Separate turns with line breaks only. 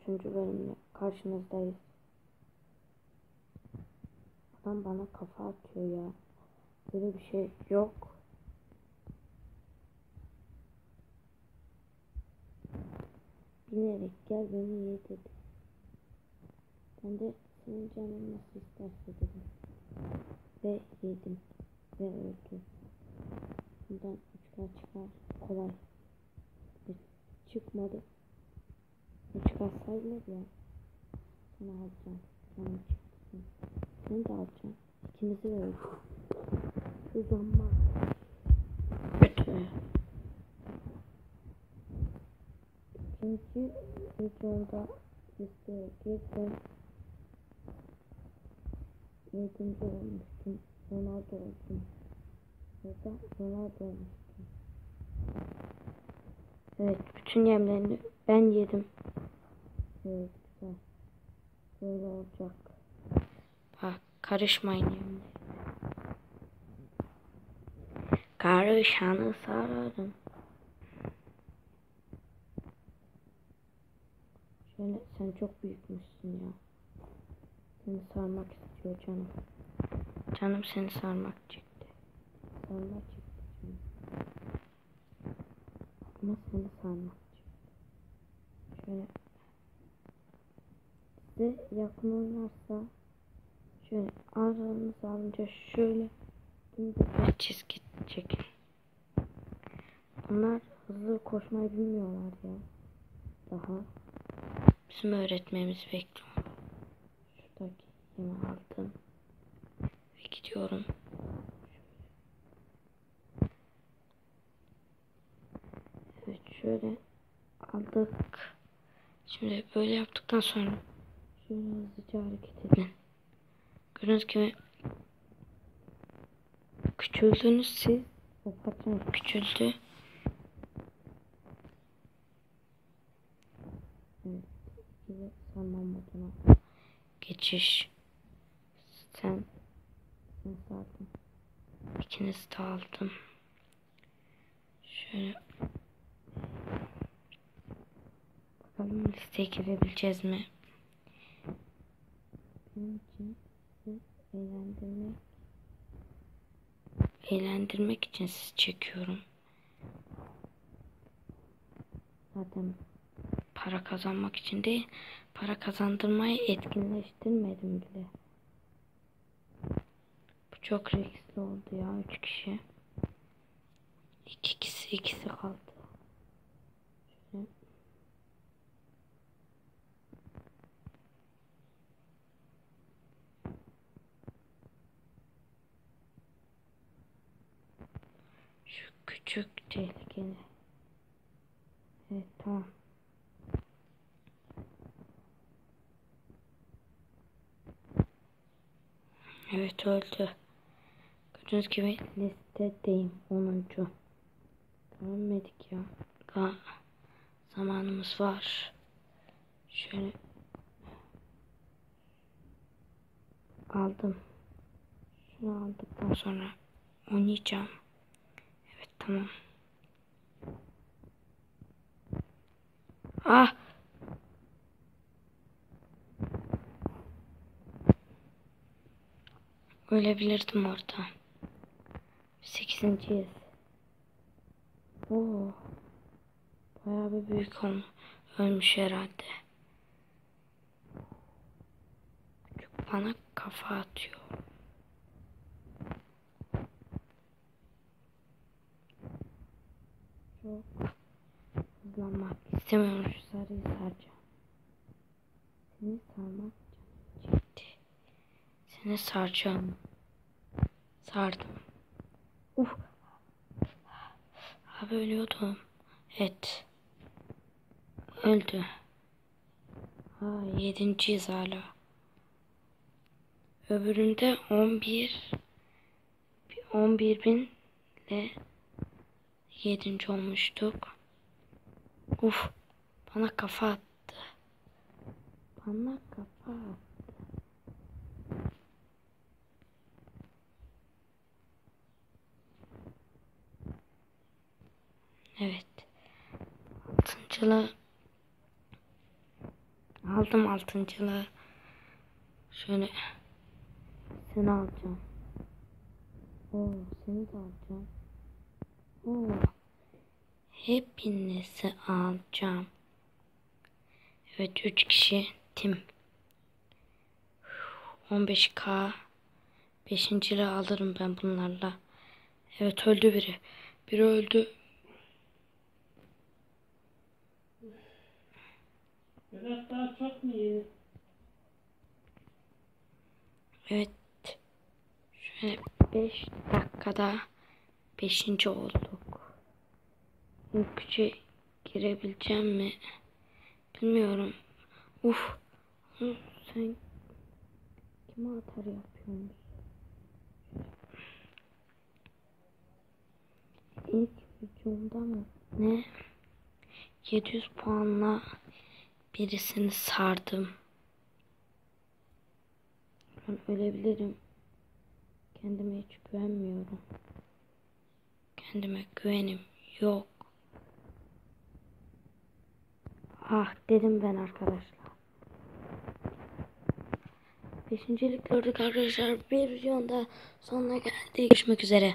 Üçüncü bölümle karşınızdayız. Adam bana kafa atıyor ya. Böyle bir şey yok. Binerek gel beni ye dedi. Ben de senin canın nasıl isterse dedim. Ve yedim. Ve öldü. Bundan 3K çıkar. Kolay. Çıkmadı. 3K sayılır ya. Sana alacağım. Canım çıksın. Seni de alacağım. İkinizi de öldüm. Hızlanma. Kötü. İkinci videomda listeye girdim. 7. olmuştum. Ronaldo oldum. Burada Ronaldo olmuştum. Evet, bütün yemlerini ben yedim. Evet, güzel. Böyle olacak. Bak, karışmayın yemle. Karışanı sararım. Şöyle, sen çok büyükmüşsün ya. Seni sarmak istiyor canım. Canım seni sarmak çıktı. Sarmak çıktı canım. Ama seni sarmak çıktı. Şöyle. Size yakın oynarsa şöyle aranızı alınca şöyle bir çizgi çekin. Bunlar hızlı koşmayı bilmiyorlar ya. Daha. Bizim öğretmemizi bekliyorum. Şuradaki yemi aldım. Ve gidiyorum. Evet, şöyle aldık. Şimdi böyle yaptıktan sonra şöyle hızlıca hareket edin. Gördüğünüz gibi küçüldünüz siz. O parçanız küçüldü. Evet. Size sarma moduna geçiş. Sen sardın. İkinizi de aldım. Şöyle bakalım listeye girebileceğiz mi? Benim için sizi eğlendirmek için sizi çekiyorum. Zaten para kazanmak için değil, para kazandırmayı etkinleştirmedim bile. Bu çok riskli oldu ya, 3 kişi. İkisi kaldı. Şöyle. Şu küçük tehlikeli. Evet, tamam. Evet, öldü. Gördüğünüz gibi listedeyim 10. Görmedik ya. Daha zamanımız var. Şöyle aldım. Şunu aldıktan sonra oynayacağım. Evet, tamam. Ah! Ölebilirdim orada. 8.'yiz. Oo. Bayağı bir büyük ölmüş herhalde. Küçük bana kafa atıyor. Çok hızlanmak istemiyorum, şu sarıyı saracağım. Seni sarmak canım çekti. Seni saracağım. Sardım. Abi ölüyordum. Evet. Öldü. Ha, 7.'yiz hala. Öbüründe 11.000 ile 7. olmuştuk. Bana kafa attı. Bana kafa attı. Evet. Aldım altıncılığı. Şöyle seni alacağım. Oo, seni de alacağım. Oo, hepinizi alacağım. Evet, 3 kişi tim. 15k 5. alırım ben bunlarla. Evet, öldü biri. Biri öldü.
Biraz daha çok mu iyi?
Evet. Şöyle 5 dakikada 5. olduk. İlk üçe girebileceğim mi? Bilmiyorum. Uf. Sen kime atar yapıyorsun? İlk videomda mı? Ne? 700 puanla birisini sardım. Ben ölebilirim. Kendime hiç güvenmiyorum. Kendime güvenim yok. Ah dedim ben arkadaşlar. 5. lig gördük arkadaşlar. Bir videonun da sonuna geldik. Görüşmek üzere.